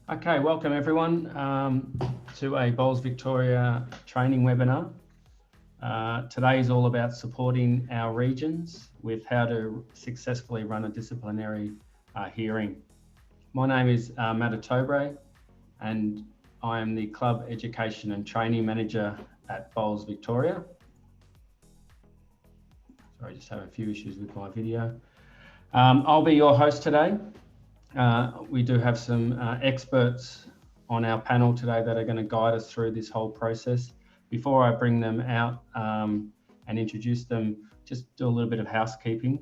Okay, welcome everyone to a Bowls Victoria training webinar. Today is all about supporting our regions with how to successfully run a disciplinary hearing. My name is Matt Ottobre and I am the Club Education and Training Manager at Bowls Victoria. Sorry, just have a few issues with my video. I'll be your host today. We do have some experts on our panel today that are going to guide us through this whole process. Before I bring them out and introduce them, just do a little bit of housekeeping.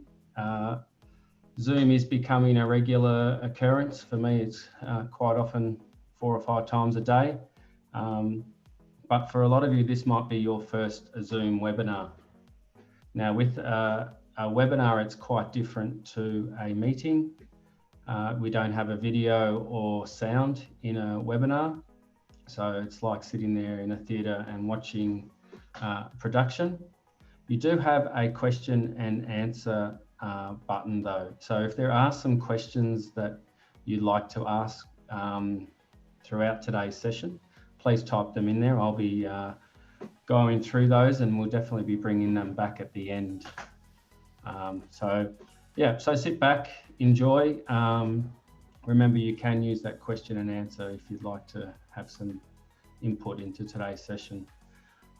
Zoom is becoming a regular occurrence. For me, it's quite often 4 or 5 times a day. But for a lot of you, this might be your first Zoom webinar. Now, with a webinar, it's quite different to a meeting. We don't have a video or sound in a webinar. So it's like sitting there in a theatre and watching production. You do have a question and answer button though. So if there are some questions that you'd like to ask throughout today's session, please type them in there. I'll be going through those and we'll definitely be bringing them back at the end. So sit back, enjoy. Remember, you can use that question and answer if you'd like to have some input into today's session.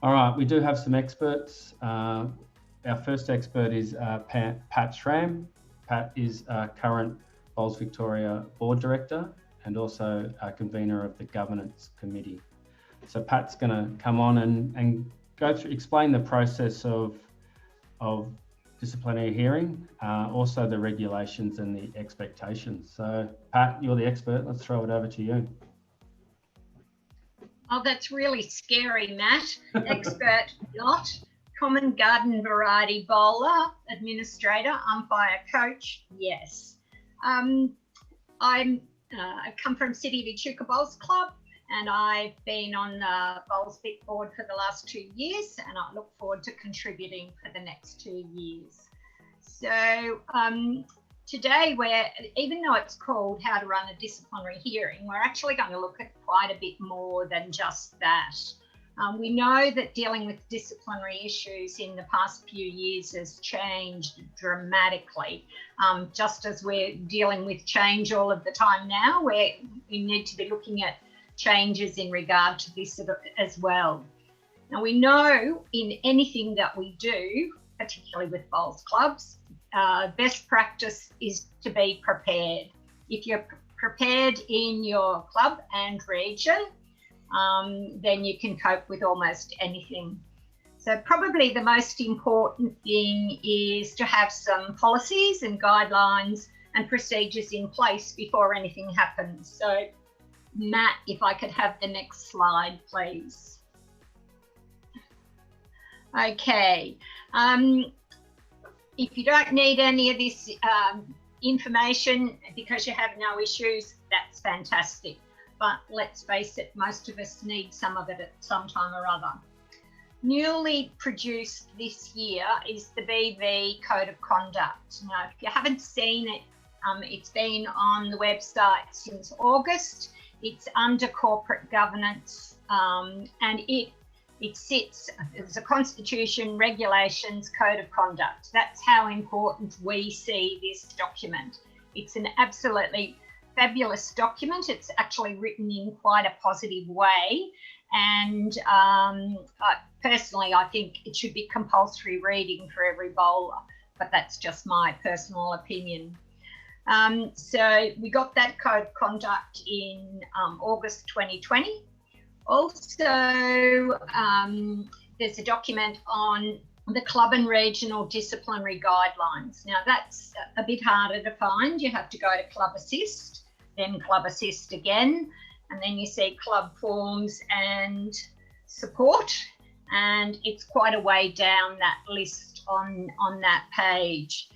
All right, we do have some experts. Our first expert is Pat Schram. Pat is current Bowls Victoria Board Director and also a convener of the Governance Committee. So Pat's going to come on and go through, explain the process of disciplinary hearing, also the regulations and the expectations. So Pat, you're the expert. Let's throw it over to you. Oh, that's really scary, Matt. Expert not. Common garden variety bowler, administrator, umpire, coach, yes. I come from City of Echuca Bowls Club and I've been on the Bowls Vic board for the last 2 years and I look forward to contributing for the next 2 years. So today even though it's called How to Run a Disciplinary Hearing, we're actually going to look at quite a bit more than just that. We know that dealing with disciplinary issues in the past few years has changed dramatically. Just as we're dealing with change all of the time now, we need to be looking at changes in regard to this as well. Now we know in anything that we do, particularly with bowls clubs, best practice is to be prepared. If you're prepared in your club and region, then you can cope with almost anything. So probably the most important thing is to have some policies and guidelines and procedures in place before anything happens. So Matt, if I could have the next slide, please. Okay. If you don't need any of this information because you have no issues, that's fantastic. But let's face it, most of us need some of it at some time or other. Newly produced this year is the BV Code of Conduct. Now, if you haven't seen it, it's been on the website since August. It's under corporate governance and it sits as a constitution, regulations, code of conduct. That's how important we see this document. It's an absolutely fabulous document. It's actually written in quite a positive way. And personally, I think it should be compulsory reading for every bowler, but that's just my personal opinion. So we got that code of conduct in August 2020. Also, there's a document on the club and regional disciplinary guidelines. Now that's a bit harder to find. You have to go to Club Assist, then Club Assist again, and then you see club forms and support. And it's quite a way down that list on that page.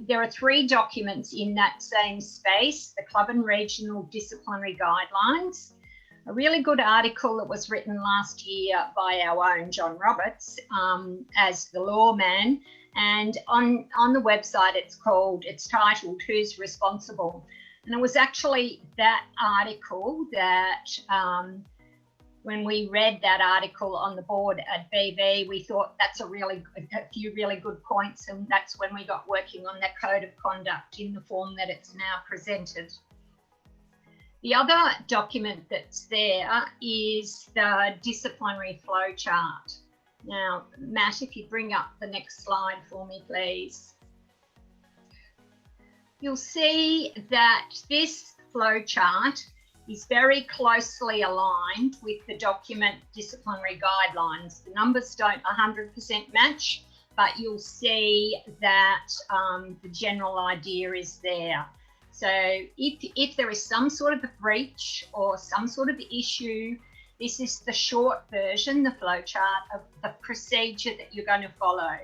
There are 3 documents in that same space, the Club and Regional Disciplinary Guidelines, a really good article that was written last year by our own John Roberts as the lawman, and on the website it's titled Who's Responsible? And it was actually that article that when we read that article on the board at BV, we thought that's a few really good points, and that's when we got working on that code of conduct in the form that it's now presented. The other document that's there is the disciplinary flow chart. Now, Matt, if you bring up the next slide for me, please. You'll see that this flow chart is very closely aligned with the document disciplinary guidelines. The numbers don't 100% match, but you'll see that the general idea is there. So if there is some sort of a breach or some sort of issue, this is the short version, the flow chart of the procedure that you're going to follow.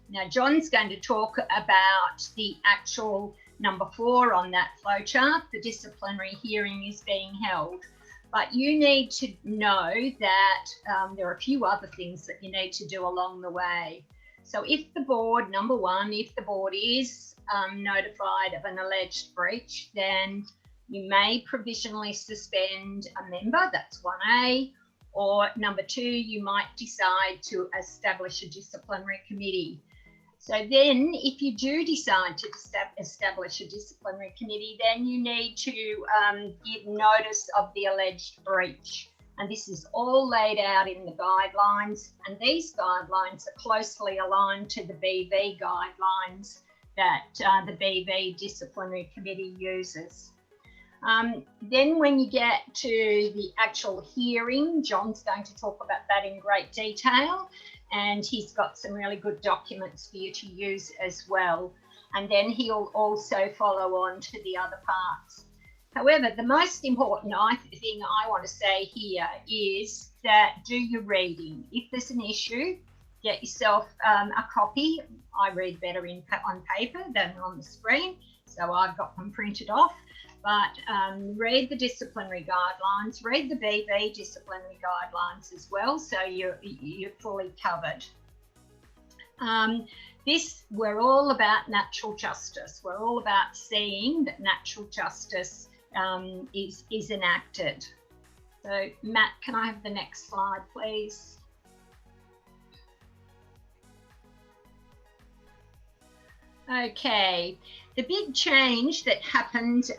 Now, John's going to talk about the actual number 4 on that flow chart. The disciplinary hearing is being held. But you need to know that there are a few other things that you need to do along the way. So if the board, number 1, if the board is notified of an alleged breach, then you may provisionally suspend a member, that's 1A, or number 2, you might decide to establish a disciplinary committee. So then if you do decide to establish a disciplinary committee, then you need to give notice of the alleged breach. And this is all laid out in the guidelines, and these guidelines are closely aligned to the BV guidelines that the BV disciplinary committee uses. Then when you get to the actual hearing, John's going to talk about that in great detail, and he's got some really good documents for you to use as well. And then he'll also follow on to the other parts. However, the most important thing I want to say here is that do your reading. If there's an issue, get yourself a copy. I read better on paper than on the screen, so I've got them printed off. But read the disciplinary guidelines, read the BV disciplinary guidelines as well, so you're fully covered. We're all about natural justice. We're all about seeing that natural justice is enacted. So Matt, can I have the next slide, please? Okay, the big change that happened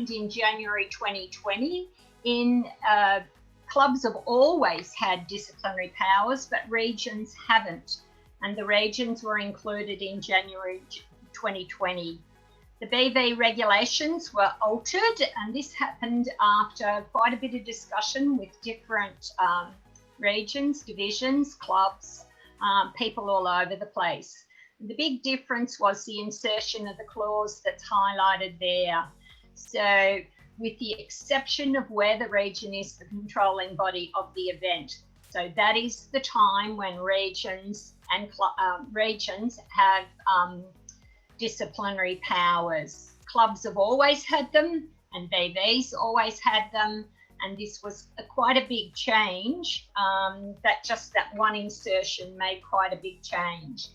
in January 2020 in clubs have always had disciplinary powers, but regions haven't. And the regions were included in January 2020. The BV regulations were altered, and this happened after quite a bit of discussion with different regions, divisions, clubs, people all over the place. The big difference was the insertion of the clause that's highlighted there. So with the exception of where the region is the controlling body of the event. So that is the time when regions and regions have disciplinary powers. Clubs have always had them, and BV's always had them, and this was quite a big change. That one insertion made quite a big change.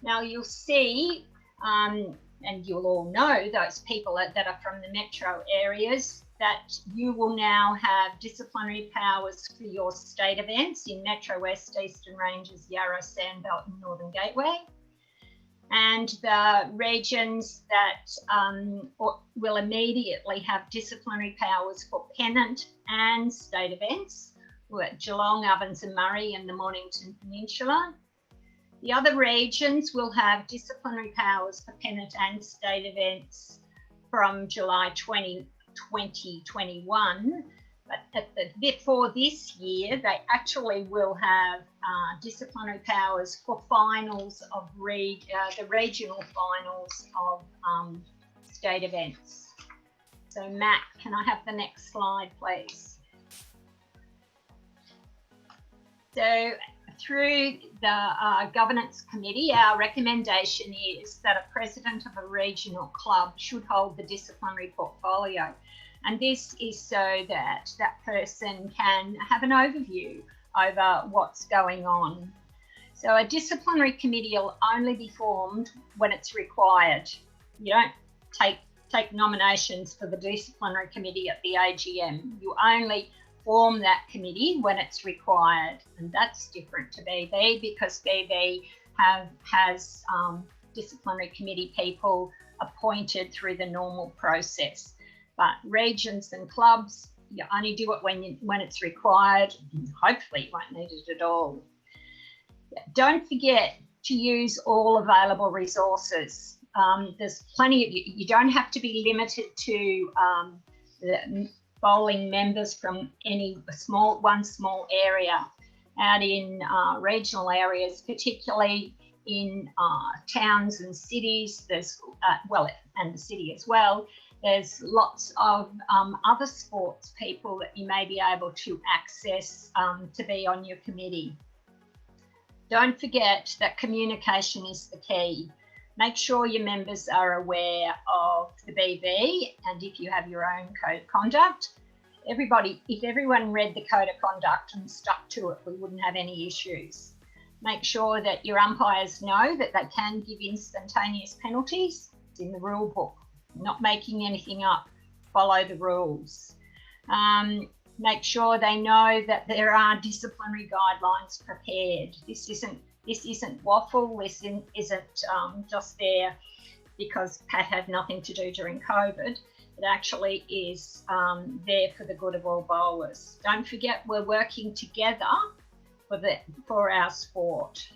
Now you'll see, and you'll all know, those people that are from the metro areas, that you will now have disciplinary powers for your state events in Metro West, Eastern Ranges, Yarra, Sandbelt and Northern Gateway. And the regions that will immediately have disciplinary powers for Pennant and state events were Geelong, Ovens and Murray and the Mornington Peninsula. The other regions will have disciplinary powers for Pennant and state events from July 2021, but for this year, they actually will have disciplinary powers for finals of the regional finals of state events. So Matt, can I have the next slide, please? So through the governance committee, our recommendation is that a president of a regional club should hold the disciplinary portfolio. And this is so that that person can have an overview over what's going on. So a disciplinary committee will only be formed when it's required. You don't take nominations for the disciplinary committee at the AGM. You only form that committee when it's required, and that's different to BB, because BB has disciplinary committee people appointed through the normal process. But regions and clubs, you only do it when it's required. Hopefully you won't need it at all. Don't forget to use all available resources. There's plenty of you don't have to be limited to the bowling members from any one small area. Out in regional areas, particularly in towns and cities, there's and the city as well, there's lots of other sports people that you may be able to access to be on your committee. Don't forget that communication is the key. Make sure your members are aware of the BV, and if you have your own code of conduct. If everyone read the code of conduct and stuck to it, we wouldn't have any issues. Make sure that your umpires know that they can give instantaneous penalties. It's in the rule book. Not making anything up. Follow the rules. Make sure they know that there are disciplinary guidelines prepared. This isn't waffle. This isn't just there because Pat had nothing to do during COVID. It actually is there for the good of all bowlers. Don't forget, we're working together for our sport.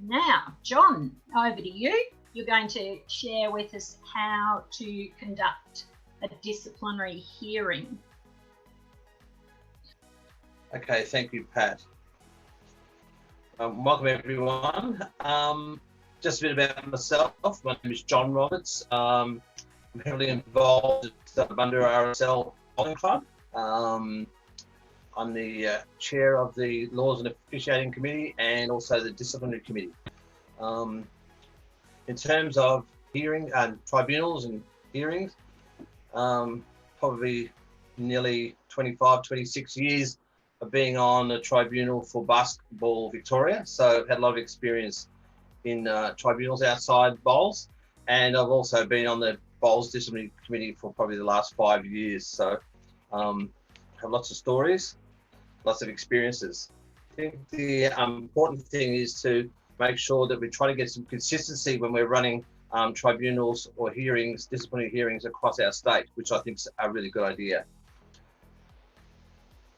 Now, John, over to you. You're going to share with us how to conduct a disciplinary hearing. Okay, thank you, Pat. Welcome, everyone. Just a bit about myself. My name is John Roberts. I'm heavily involved at the Bundoora RSL Bowling Club. I'm the chair of the Laws and Officiating Committee and also the Disciplinary Committee. In terms of hearing tribunals and hearings, probably nearly 25, 26 years of being on a tribunal for Basketball Victoria. So I've had a lot of experience in tribunals outside bowls, and I've also been on the Bowls Disciplinary Committee for probably the last 5 years. So have lots of stories, lots of experiences. I think the important thing is to make sure that we try to get some consistency when we're running tribunals or hearings, disciplinary hearings across our state, which I think is a really good idea.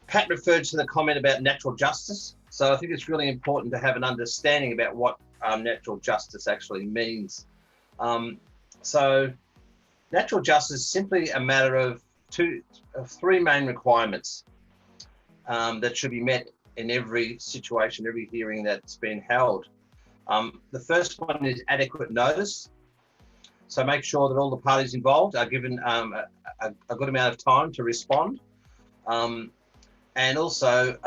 Pat referred to the comment about natural justice. So I think it's really important to have an understanding about what natural justice actually means. So natural justice is simply a matter of three main requirements that should be met in every situation, every hearing that's been held. The first one is adequate notice. So make sure that all the parties involved are given a good amount of time to respond. And also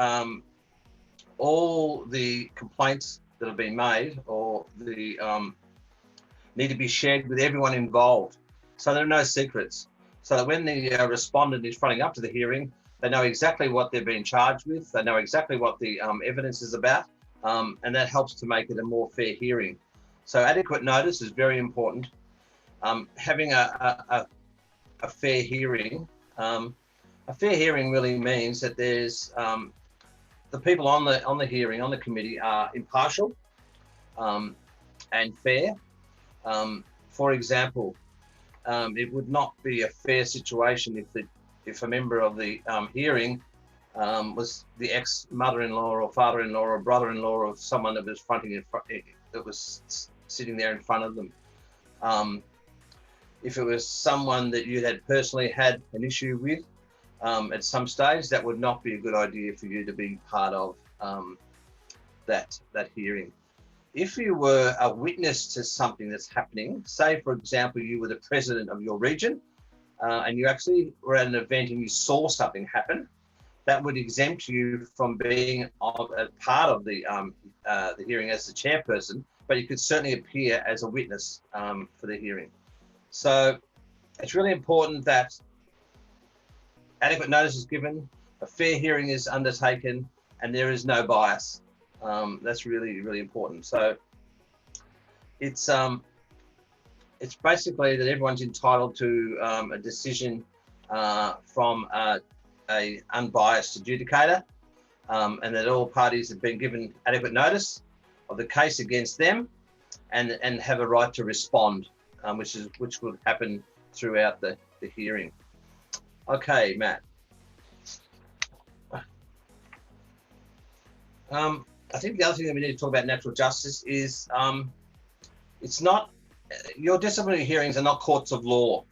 all the complaints that have been made or need to be shared with everyone involved. So there are no secrets. So that when the respondent is fronting up to the hearing, they know exactly what they're being charged with. They know exactly what the evidence is about. And that helps to make it a more fair hearing. So adequate notice is very important. Having a fair hearing, a fair hearing really means that there's the people on the hearing, on the committee, are impartial and fair. For example, it would not be a fair situation if a member of the hearing was the ex-mother-in-law or father-in-law or brother-in-law of someone that was that was sitting there in front of them. If it was someone that you had personally had an issue with at some stage, that would not be a good idea for you to be part of that hearing. If you were a witness to something that's happening, say for example you were the president of your region and you actually were at an event and you saw something happen, that would exempt you from being a part of the hearing as the chairperson, but you could certainly appear as a witness for the hearing. So it's really important that adequate notice is given, a fair hearing is undertaken, and there is no bias. That's really, really important. So it's it's basically that everyone's entitled to a decision from a unbiased adjudicator, and that all parties have been given adequate notice of the case against them, and have a right to respond, which will happen throughout the hearing. Okay, Matt. I think the other thing that we need to talk about natural justice is it's not, your disciplinary hearings are not courts of law.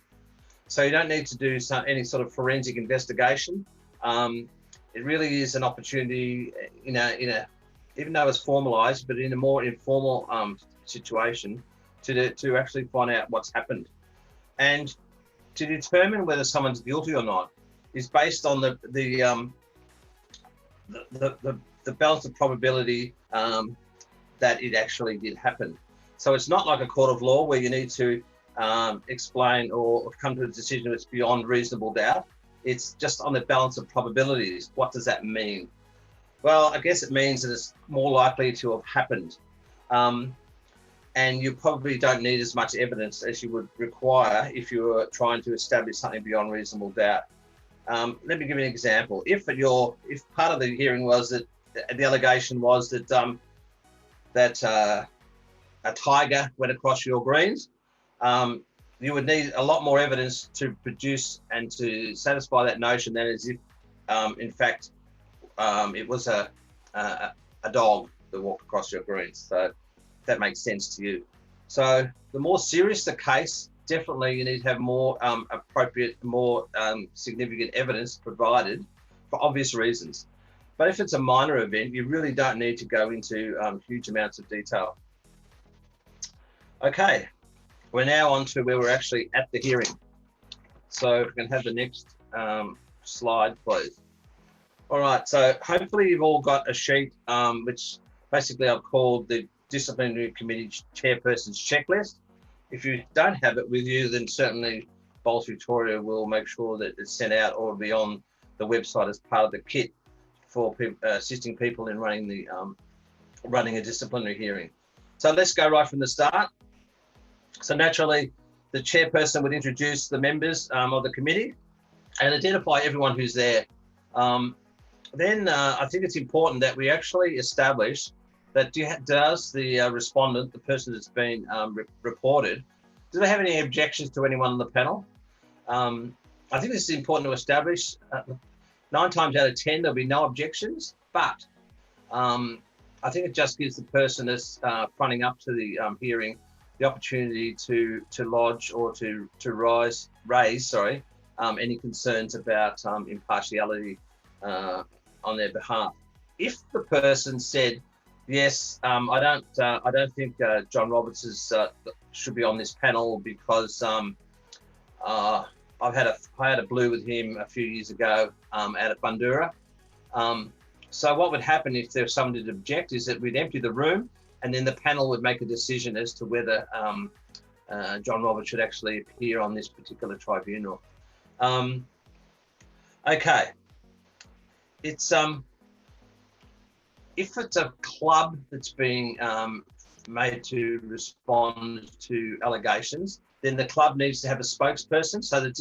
So you don't need to do any sort of forensic investigation. It really is an opportunity in a even though it's formalised, but in a more informal situation to actually find out what's happened. And to determine whether someone's guilty or not is based on the balance of probability that it actually did happen. So it's not like a court of law where you need to explain or come to a decision that's beyond reasonable doubt. It's just on the balance of probabilities. What does that mean? Well, I guess it means that it's more likely to have happened. And you probably don't need as much evidence as you would require if you were trying to establish something beyond reasonable doubt. Let me give you an example. If part of the hearing was that the allegation was that a tiger went across your greens, you would need a lot more evidence to produce and to satisfy that notion than as if, in fact, it was a dog that walked across your greens. So that makes sense to you. So the more serious the case, definitely you need to have more appropriate, more significant evidence provided for obvious reasons. But if it's a minor event, you really don't need to go into huge amounts of detail. Okay, we're now on to where we're actually at the hearing. So if we can have the next slide, please. All right, so hopefully you've all got a sheet, which basically I've called the Disciplinary Committee Chairperson's Checklist. If you don't have it with you, then certainly Bowls Victoria will make sure that it's sent out or be on the website as part of the kit for assisting people in running a disciplinary hearing. So let's go right from the start. So naturally, the chairperson would introduce the members of the committee and identify everyone who's there. Then I think it's important that we actually establish that does the respondent, the person that's been reported, do they have any objections to anyone on the panel? I think this is important to establish. 9 times out of 10, there'll be no objections, but I think it just gives the person that's fronting up to the hearing the opportunity to lodge or to raise any concerns about impartiality on their behalf. If the person said, yes, I don't think John Roberts should be on this panel because I had a blue with him a few years ago out at Bundoora. So what would happen if there was someone to object is that we'd empty the room and then the panel would make a decision as to whether John Roberts should actually appear on this particular tribunal. Okay. It's if it's a club that's being made to respond to allegations, then the club needs to have a spokesperson. So the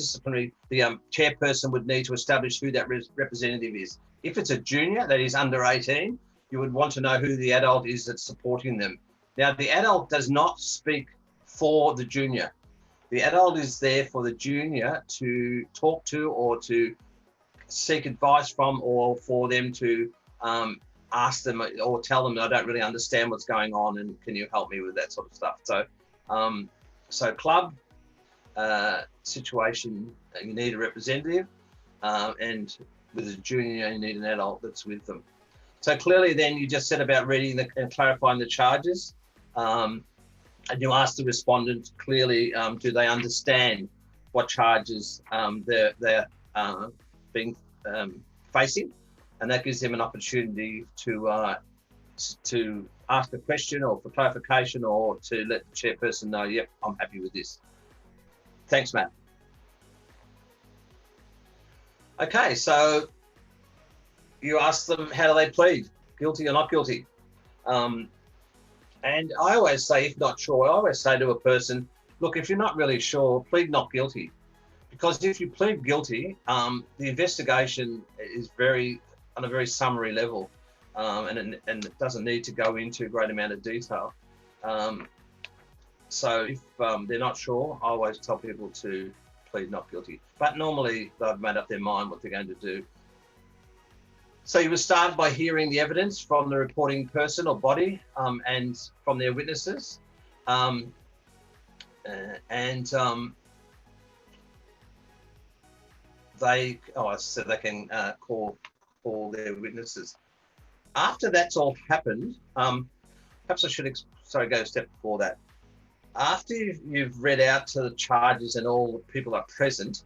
chairperson would need to establish who that representative is. If it's a junior that is under 18, you would want to know who the adult is that's supporting them. Now, the adult does not speak for the junior. The adult is there for the junior to talk to or to seek advice from, or for them to ask them or tell them, I don't really understand what's going on and can you help me with that sort of stuff. So, so club situation, you need a representative, and with a junior, you need an adult that's with them. So clearly then you just set about reading and clarifying the charges, and you ask the respondent clearly, do they understand what charges they're being facing, and that gives them an opportunity to ask a question or for clarification or to let the chairperson know, yep, I'm happy with this. Thanks, Matt. Okay, so you ask them, how do they plead? Guilty or not guilty? And I always say, if not sure, I always say to a person, look, if you're not really sure, plead not guilty. Because if you plead guilty, the investigation is on a very summary level, and it doesn't need to go into a great amount of detail. So if they're not sure, I always tell people to plead not guilty. But normally they've made up their mind what they're going to do. So you would start by hearing the evidence from the reporting person or body, and from their witnesses, they can call their witnesses. After that's all happened, perhaps I should go a step before that. After you've read out to the charges and all the people are present,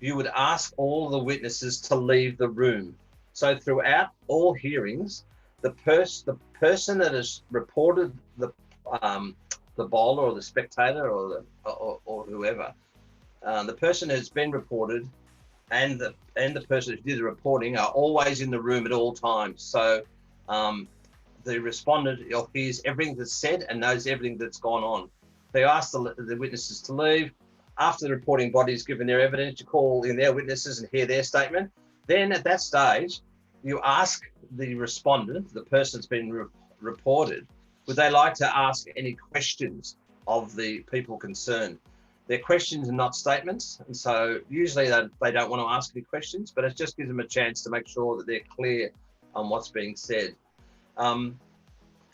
you would ask all the witnesses to leave the room. So throughout all hearings, the person that has reported the bowler or the spectator or whoever, the person who's been reported and the person who did the reporting are always in the room at all times. So the respondent hears everything that's said and knows everything that's gone on. They ask the witnesses to leave. After the reporting body's given their evidence, you call in their witnesses and hear their statement. Then at that stage, you ask the respondent, the person that's been reported, would they like to ask any questions of the people concerned? They're questions and not statements. And so usually they don't want to ask any questions, but it just gives them a chance to make sure that they're clear on what's being said.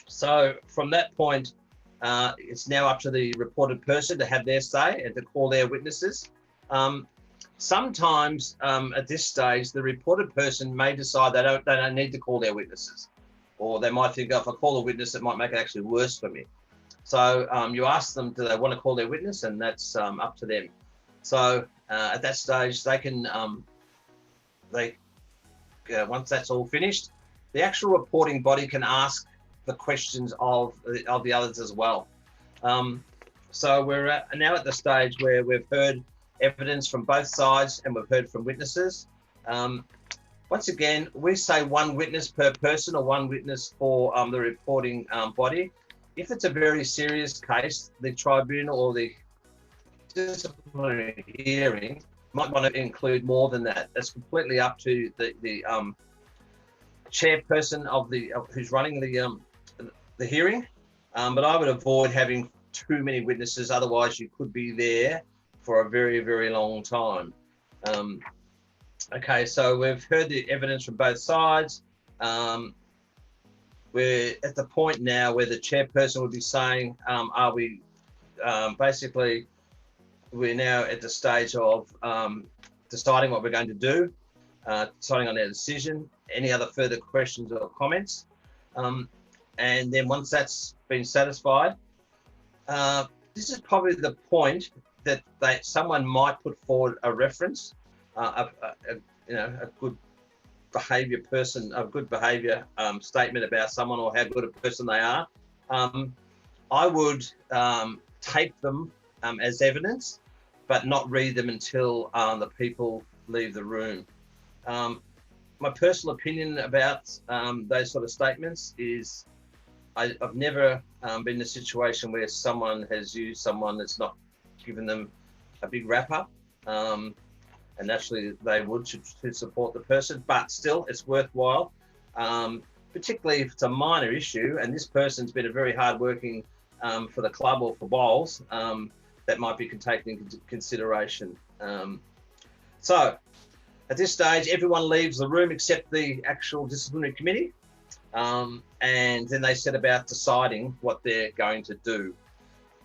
So from that point, it's now up to the reported person to have their say and to call their witnesses. Sometimes at this stage, the reported person may decide they don't need to call their witnesses, or they might think, oh, if I call a witness, it might make it actually worse for me. So you ask them, do they want to call their witness? And that's up to them. So at that stage, they can, once that's all finished, the actual reporting body can ask the questions of the others as well. So we're now at the stage where we've heard evidence from both sides and we've heard from witnesses. Once again, we say one witness per person or one witness for the reporting body. If it's a very serious case, the tribunal or the disciplinary hearing might want to include more than that. That's completely up to the chairperson who's running the hearing. But I would avoid having too many witnesses, otherwise you could be there for a very, very long time. Okay, so we've heard the evidence from both sides. We're at the point now where the chairperson would be saying, basically, we're now at the stage of deciding what we're going to do, deciding on our decision, any other further questions or comments. And then once that's been satisfied, this is probably the point that someone might put forward a reference, a good behaviour person, a good behaviour statement about someone or how good a person they are. I would take them as evidence, but not read them until the people leave the room. My personal opinion about those sort of statements is I've never been in a situation where someone has used someone that's not given them a big wrap up. And naturally they would to support the person, but still it's worthwhile, particularly if it's a minor issue and this person's been a very hard-working for the club or for bowls, that might be taken into consideration. So at this stage, everyone leaves the room except the actual disciplinary committee, and then they set about deciding what they're going to do.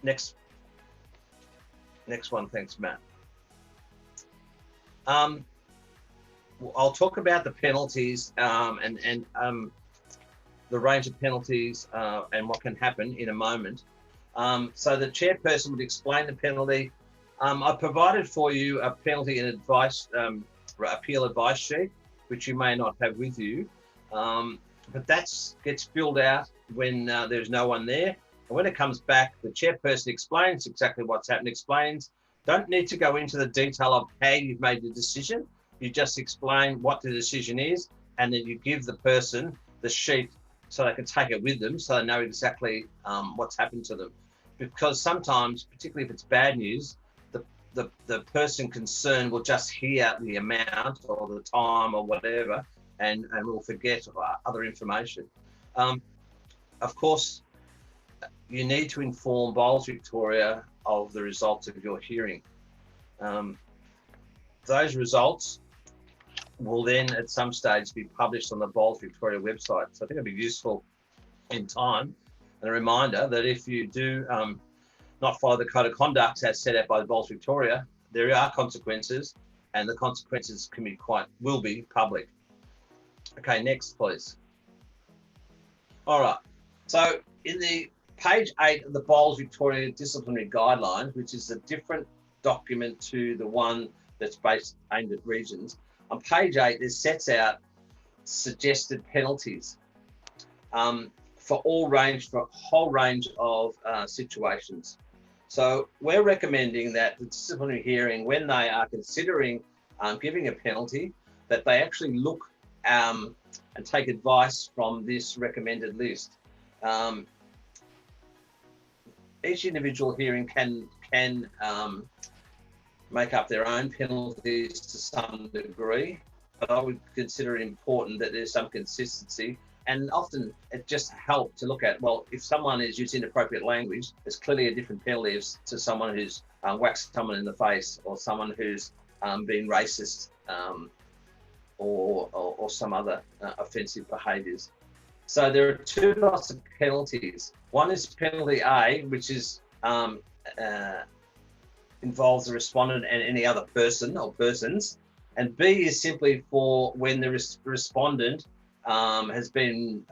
Next one, thanks, Matt. I'll talk about the penalties and the range of penalties and what can happen in a moment. So the chairperson would explain the penalty. I provided for you a penalty and advice, appeal advice sheet, which you may not have with you, but that gets filled out when there's no one there. And when it comes back, the chairperson explains exactly what's happened, explains. Don't need to go into the detail of how you've made the decision. You just explain what the decision is, and then you give the person the sheet so they can take it with them so they know exactly what's happened to them. because sometimes, particularly if it's bad news, the person concerned will just hear the amount or the time or whatever, and will forget other information. Of course, you need to inform Bowls Victoria of the results of your hearing. Those results will then at some stage be published on the Bowls Victoria website. So I think it'll be useful in time, and a reminder that if you do not follow the code of conduct as set out by the Bowls Victoria, there are consequences, and the consequences will be public. Okay, next please. All right, so in the page 8 of the Bowls Victoria Disciplinary Guidelines, which is a different document to the one that's aimed at regions, on page 8 it sets out suggested penalties for a whole range of situations. So we're recommending that the disciplinary hearing, when they are considering giving a penalty, that they actually look and take advice from this recommended list. Each individual hearing can make up their own penalties to some degree, but I would consider it important that there's some consistency. And often it just helps to look at, well, if someone is using inappropriate language, there's clearly a different penalty to someone who's whacked someone in the face, or someone who's been racist, or some other offensive behaviours. So there are two types of penalties. One is penalty A, which is involves the respondent and any other person or persons, and B is simply for when the respondent has been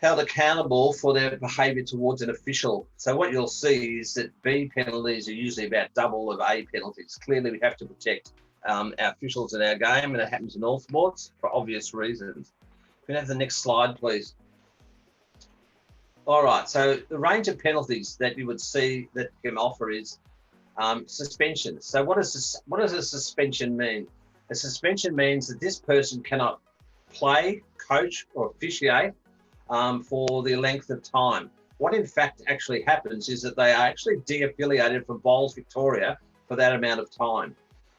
held accountable for their behaviour towards an official. So what you'll see is that B penalties are usually about double of A penalties. Clearly, we have to protect our officials in our game, and it happens in all sports for obvious reasons. Can we have the next slide, please? All right, so the range of penalties that you would see that can offer is suspension. So what does a suspension mean? A suspension means that this person cannot play, coach, or officiate for the length of time. What in fact actually happens is that they are actually de-affiliated from Bowls Victoria for that amount of time.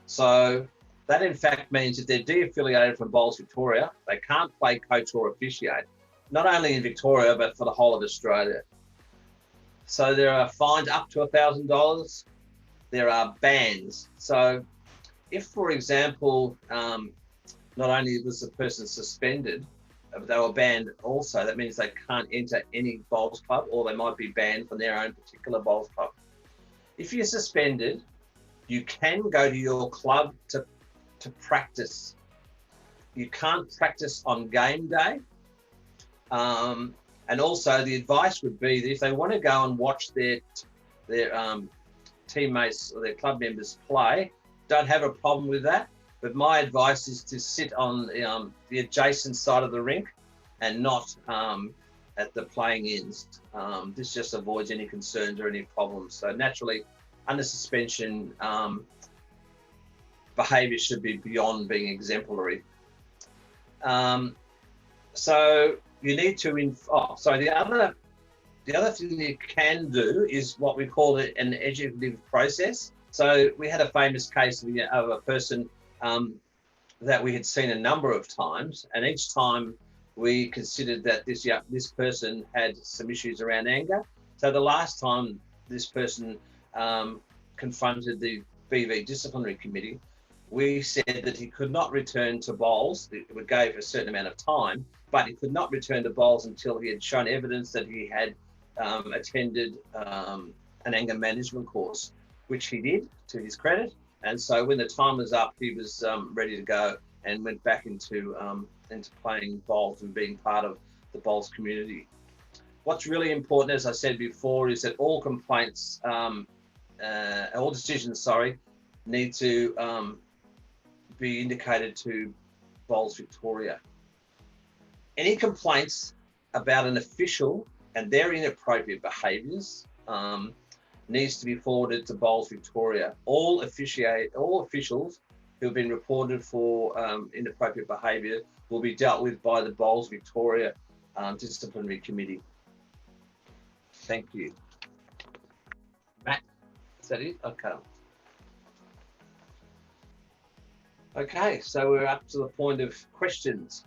So that in fact means that they're de-affiliated from Bowls Victoria. They can't play, coach, or officiate, not only in Victoria, but for the whole of Australia. So there are fines up to $1,000. There are bans. So if, for example, not only was the person suspended, but they were banned also, that means they can't enter any bowls club, or they might be banned from their own particular bowls club. If you're suspended, you can go to your club to practice. You can't practice on game day. And also the advice would be that if they want to go and watch their teammates or their club members play, don't have a problem with that. But my advice is to sit on the adjacent side of the rink and not at the playing ends. This just avoids any concerns or any problems. So naturally, under suspension, behaviour should be beyond being exemplary. So you need to, the other thing you can do is what we call an educative process. So we had a famous case of a person that we had seen a number of times, and each time we considered that this person had some issues around anger. So the last time this person confronted the BV Disciplinary Committee, we said that he could not return to bowls. It gave a certain amount of time, but he could not return to bowls until he had shown evidence that he had attended an anger management course, which he did, to his credit. And so when the time was up, he was ready to go and went back into playing bowls and being part of the bowls community. What's really important, as I said before, is that all complaints, all decisions, need to be indicated to Bowls Victoria. Any complaints about an official and their inappropriate behaviours needs to be forwarded to Bowls Victoria. All officials who have been reported for inappropriate behaviour will be dealt with by the Bowls Victoria Disciplinary Committee. Thank you. Matt, is that it? Okay. Okay, so we're up to the point of questions.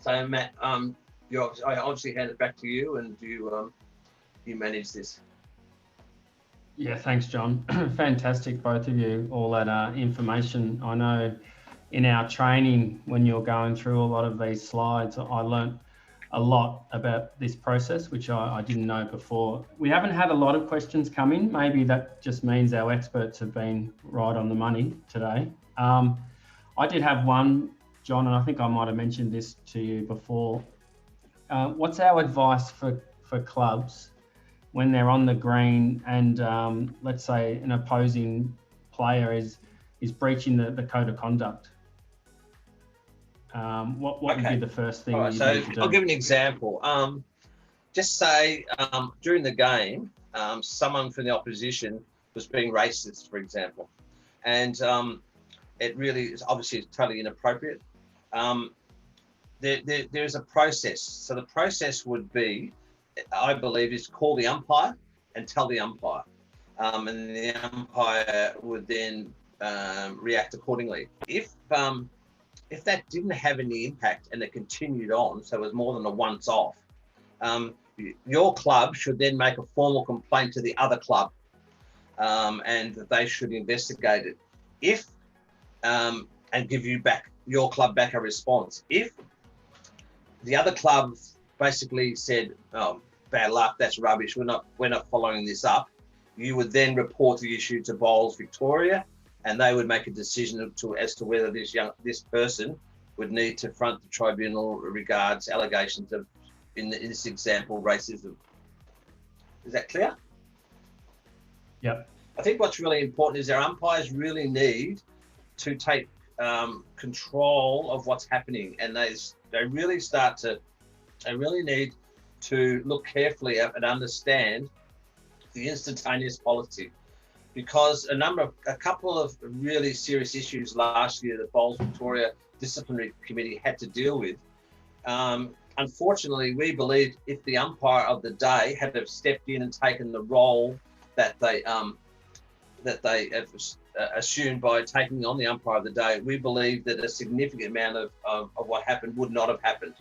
So Matt, I obviously hand it back to you, and you manage this. Yeah, thanks, John. Fantastic, both of you, all that information. I know in our training, when you're going through a lot of these slides, I learned a lot about this process, which I didn't know before. We haven't had a lot of questions come in. Maybe that just means our experts have been right on the money today. I did have one, John, and I think I might have mentioned this to you before. What's our advice for clubs when they're on the green and let's say an opposing player is breaching the code of conduct? What would be the first thing? Right, so I'll give an example. Just say during the game, someone from the opposition was being racist, for example, and it really is obviously totally inappropriate. There's a process. So the process would be, I believe, is call the umpire and tell the umpire, and the umpire would then react accordingly. If that didn't have any impact and it continued on, so it was more than a once-off, your club should then make a formal complaint to the other club, and they should investigate it. And give your club back a response. If the other club basically said, "Oh, bad luck, that's rubbish, we're not following this up," you would then report the issue to Bowls Victoria, and they would make a decision as to whether this person would need to front the tribunal regards allegations of, in this example, racism. Is that clear? Yep. I think what's really important is our umpires really need to take control of what's happening, and they really need to look carefully at and understand the instantaneous policy, because a couple of really serious issues last year that Bowls Victoria Disciplinary Committee had to deal with. Unfortunately, we believe if the umpire of the day had have stepped in and taken the role that they have assumed by taking on the umpire of the day, we believe that a significant amount of what happened would not have happened.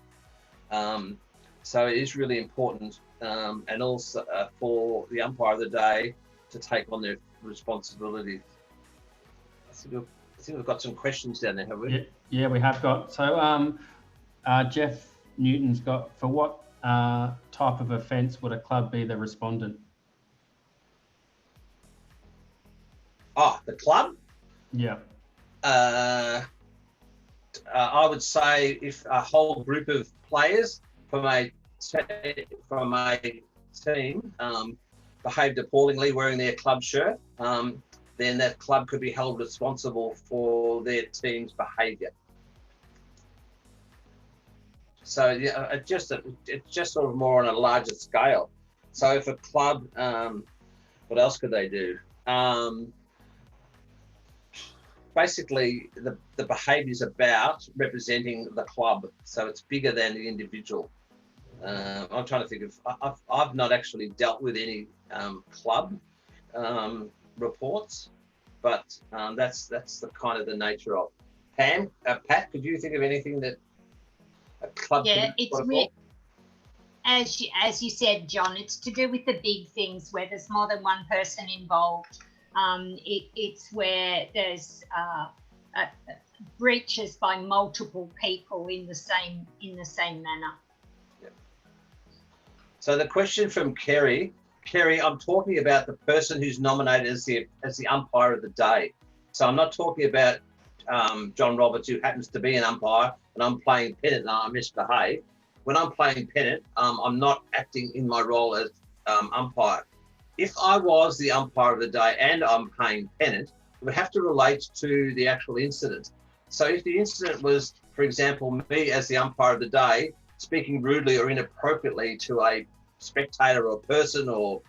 So it is really important, and also for the umpire of the day to take on their responsibilities. I think we've got some questions down there, have we? Yeah, we have got. So Jeff Newton's got, for what type of offence would a club be the respondent? Oh, the club? Yeah. I would say if a whole group of players from a team behaved appallingly wearing their club shirt, then that club could be held responsible for their team's behaviour. So yeah, it's just sort of more on a larger scale. So if a club, what else could they do? Basically, the behaviour is about representing the club, so it's bigger than the individual. I'm trying to think of. I've not actually dealt with any club reports, but that's the kind of the nature of. Pam, Pat, could you think of anything that a club? Yeah, as you said, John, it's to do with the big things where there's more than one person involved. It's where there's breaches by multiple people in the same manner. Yeah. So the question from Kerry, I'm talking about the person who's nominated as the umpire of the day. So I'm not talking about John Roberts, who happens to be an umpire, and I'm playing pennant and I misbehave. When I'm playing pennant, I'm not acting in my role as umpire. If I was the umpire of the day and I'm playing pennant, it would have to relate to the actual incident. So if the incident was, for example, me as the umpire of the day speaking rudely or inappropriately to a spectator or person or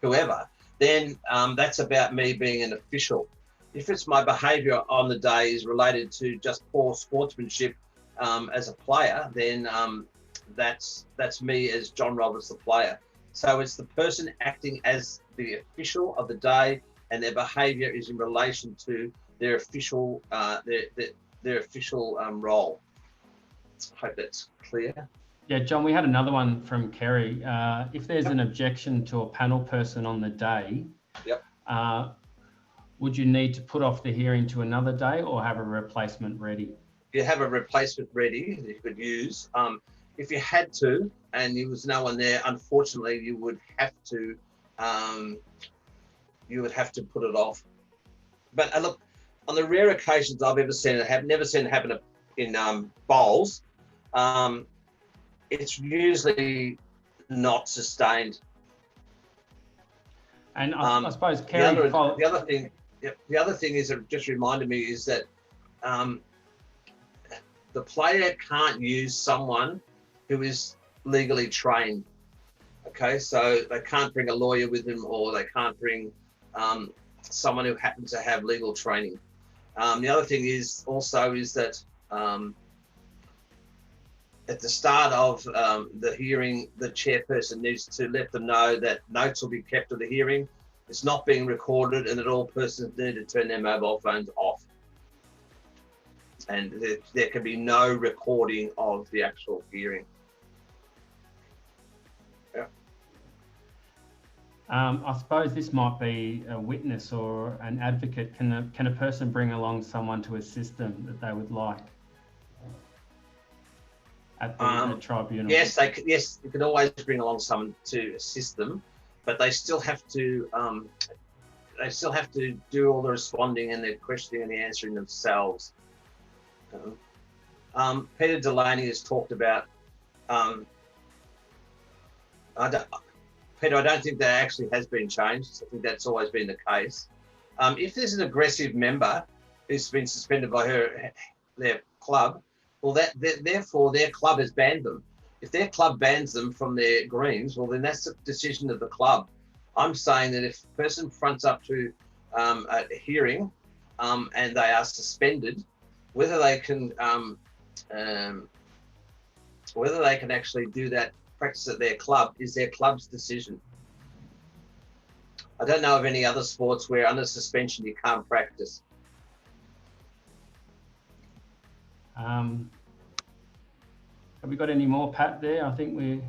whoever, then that's about me being an official. If it's my behaviour on the day is related to just poor sportsmanship as a player, then that's me as John Roberts, the player. So it's the person acting as the official of the day, and their behaviour is in relation to their official their official role. I hope that's clear. Yeah, John, we had another one from Kerry. If there's an objection to a panel person on the day, Yep. Would you need to put off the hearing to another day or have a replacement ready? You have a replacement ready that you could use. If you had to, and there was no one there, unfortunately, you would have to put it off. But look, on the rare occasions I've ever seen it happen, never seen it happen in bowls, it's usually not sustained. And I suppose, Kerry, the other thing is, it just reminded me, is that the player can't use someone who is legally trained. Okay, so they can't bring a lawyer with them, or they can't bring someone who happens to have legal training. The other thing is also is that at the start of the hearing, the chairperson needs to let them know that notes will be kept of the hearing. It's not being recorded, and that all persons need to turn their mobile phones off. And there can be no recording of the actual hearing. Yeah. I suppose this might be a witness or an advocate. Can a person bring along someone to assist them that they would like at the tribunal? Yes, yes, you can always bring along someone to assist them, but they still have to do all the responding and the questioning and the answering themselves. Peter Delaney has talked about. Peter, I don't think that actually has been changed. I think that's always been the case. If there's an aggressive member who's been suspended by their club, well, therefore their club has banned them. If their club bans them from their greens, well, then that's the decision of the club. I'm saying that if a person fronts up to a hearing and they are suspended, whether they can actually do that practice at their club is their club's decision. I don't know of any other sports where under suspension you can't practice. Have we got any more, Pat, there? I think we...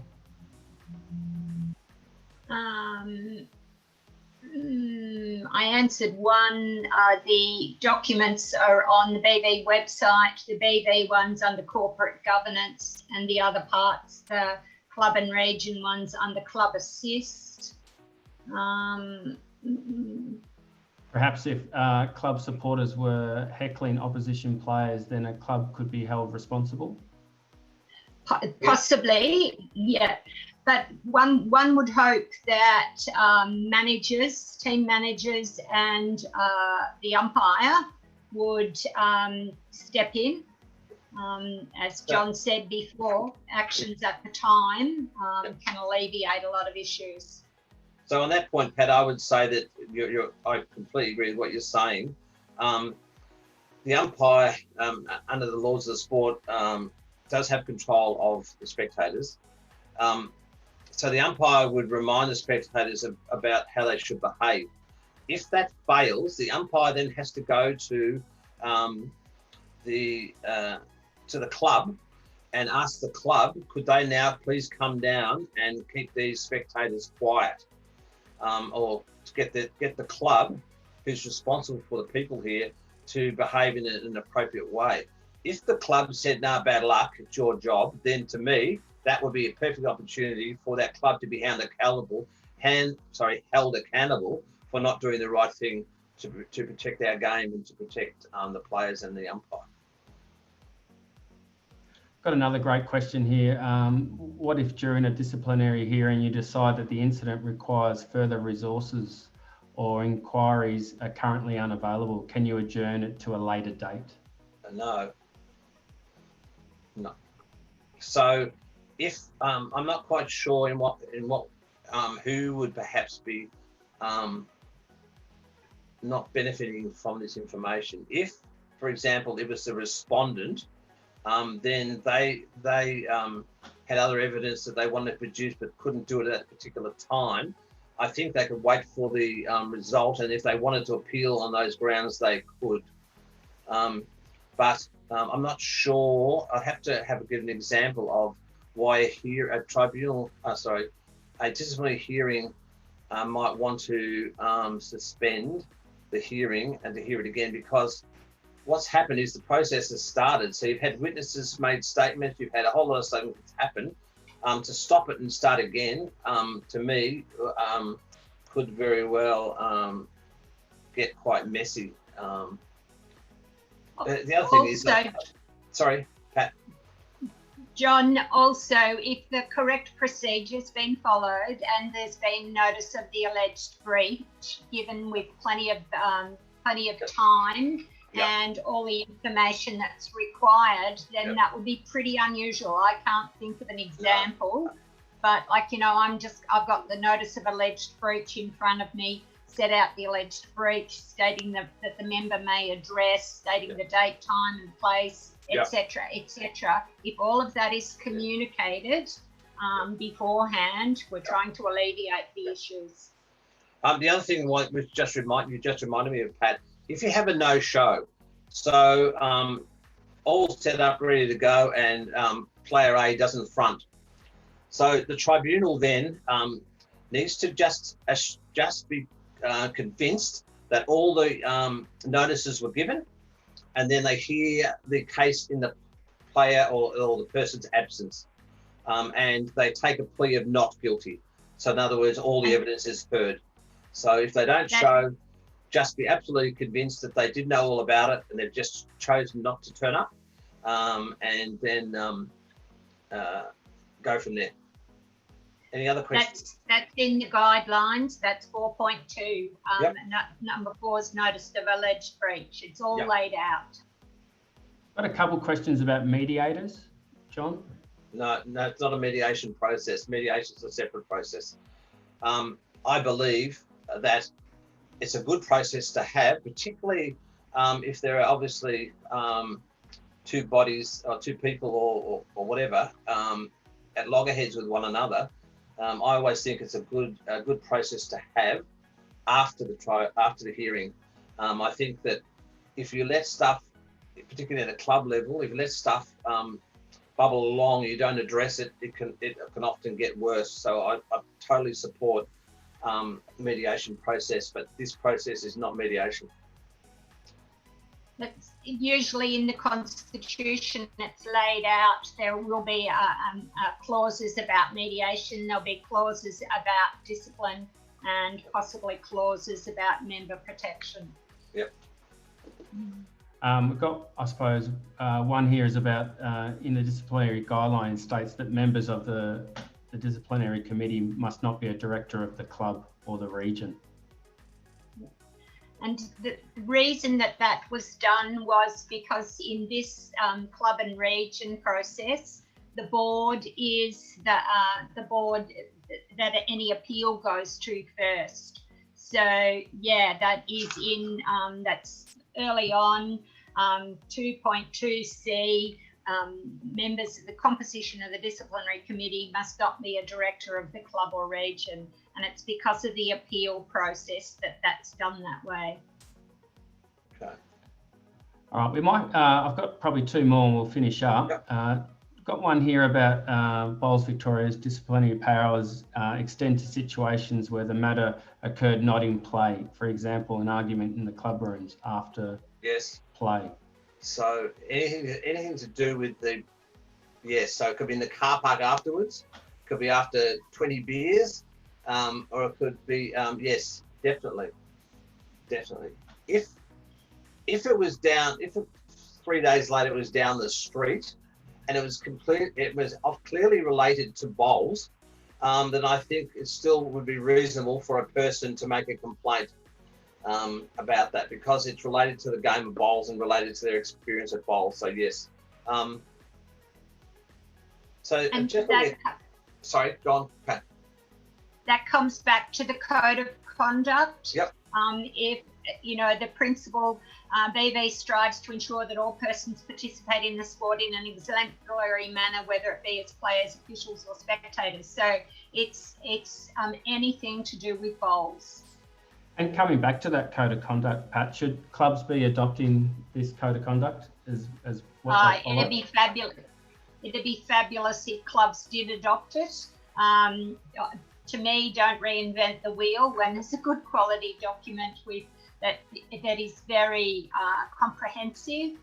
I answered one. The documents are on the BV website. The BV one's under corporate governance, and the other parts, the club and region ones, under club assist. Perhaps if club supporters were heckling opposition players, then a club could be held responsible? Possibly, yeah. But one would hope that managers, team managers, and the umpire would step in. As John said before, actions at the time can alleviate a lot of issues. So on that point, Pat, I would say that I completely agree with what you're saying. The umpire, under the laws of the sport, does have control of the spectators. So the umpire would remind the spectators about how they should behave. If that fails, the umpire then has to go to the club and ask the club, could they now please come down and keep these spectators quiet, or to get the club, who's responsible for the people here, to behave in an appropriate way. If the club said, "No, bad luck, it's your job," then to me, that would be a perfect opportunity for that club to be held accountable for not doing the right thing to protect our game and to protect the players and the umpire. Got another great question here. What if during a disciplinary hearing you decide that the incident requires further resources or inquiries are currently unavailable? Can you adjourn it to a later date? No. So if I'm not quite sure in what who would perhaps be not benefiting from this information. If, for example, it was the respondent, then they have had other evidence that they wanted to produce but couldn't do it at that particular time, I think they could wait for the result, and if they wanted to appeal on those grounds, they could. But I'm not sure. I'd have to give an example of why a disciplinary hearing might want to suspend the hearing and to hear it again, because what's happened is the process has started. So you've had witnesses made statements, you've had a whole lot of statements happen. To stop it and start again, to me, could very well get quite messy. The other thing is, sorry, Pat. John, also, if the correct procedure's been followed and there's been notice of the alleged breach given with plenty of time and all the information that's required, then that would be pretty unusual. I can't think of an example, but I've got the notice of alleged breach in front of me, set out the alleged breach, stating that the member may address, stating the date, time and place, etc., etc. If all of that is communicated beforehand, we're trying to alleviate the issues. The other thing which just reminded me of, Pat, if you have a no-show, so all set up, ready to go, and player A doesn't front, so the tribunal then needs to just be convinced that all the notices were given, and then they hear the case in the player or the person's absence, and they take a plea of not guilty. So in other words, all the evidence is heard. So if they don't show, just be absolutely convinced that they did know all about it and they've just chosen not to turn up, and then go from there. Any other questions? That's in the guidelines. That's 4.2. Number 4 is notice of alleged breach. It's all laid out. Got a couple of questions about mediators, John. No, it's not a mediation process. Mediation is a separate process. I believe that it's a good process to have, particularly if there are obviously two bodies or two people or whatever at loggerheads with one another. I always think it's a good process to have after the hearing. I think that if you let stuff, particularly at a club level, if you let stuff bubble along, you don't address it, it can often get worse. So I totally support mediation process, but this process is not mediation. It's usually in the Constitution, it's laid out. There will be clauses about mediation. There'll be clauses about discipline and possibly clauses about member protection. Yep. We've got, I suppose, one here is about in the disciplinary guidelines states that members of the disciplinary committee must not be a director of the club or the region. And the reason that was done was because in this club and region process, the board is the board that any appeal goes to first. So yeah, that is in that's early on. 2.2c, members of the composition of the disciplinary committee must not be a director of the club or region, and it's because of the appeal process that's done that way. Okay. All right, we might. I've got probably two more, and we'll finish up. Yep. Got one here about Bowls Victoria's disciplinary powers extend to situations where the matter occurred not in play. For example, an argument in the club rooms after play. So anything to do with the, so it could be in the car park afterwards, could be after 20 beers, or it could be, yes, definitely. If it was down, if 3 days later it was down the street and it was clearly related to bowls, then I think it still would be reasonable for a person to make a complaint about that, because it's related to the game of bowls and related to their experience at bowls. So yes. And sorry, go on, Pat. That comes back to the code of conduct. Yep. If, you know, the principal BV strives to ensure that all persons participate in the sport in an exemplary manner, whether it be as players, officials or spectators. So it's anything to do with bowls. And coming back to that code of conduct, Pat, should clubs be adopting this code of conduct as what they follow? It'd be fabulous. It'd be fabulous if clubs did adopt it. To me, don't reinvent the wheel. When there's a good quality document with that is very comprehensive.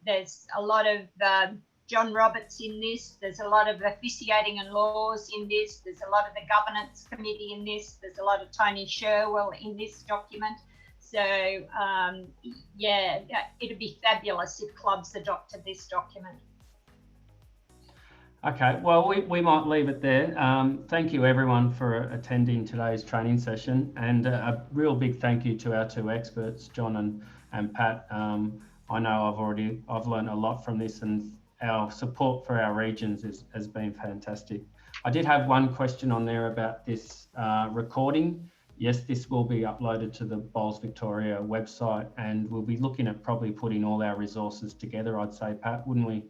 There's a lot of John Roberts in this. There's a lot of officiating and laws in this. There's a lot of the governance committee in this. There's a lot of Tony Sherwell in this document. So yeah, it'd be fabulous if clubs adopted this document. Okay, well, we might leave it there. Thank you everyone for attending today's training session, and a real big thank you to our two experts, John and Pat. I know I've learned a lot from this, and our support for our regions has been fantastic. I did have one question on there about this recording. Yes, this will be uploaded to the Bowls Victoria website, and we'll be looking at probably putting all our resources together, I'd say, Pat, wouldn't we?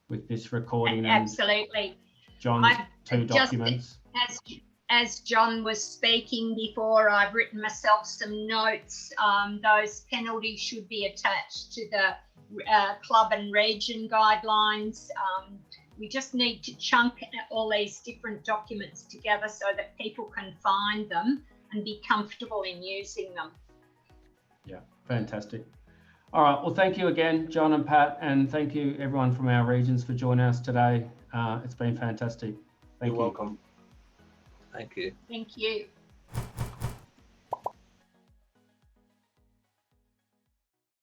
With this recording. Absolutely. And John's two documents. As John was speaking before, I've written myself some notes. Those penalties should be attached to the club and region guidelines. We just need to chunk all these different documents together so that people can find them and be comfortable in using them. Yeah, fantastic. All right, well, thank you again, John and Pat, and thank you everyone from our regions for joining us today. It's been fantastic. Thank you. You're welcome. Thank you. Thank you.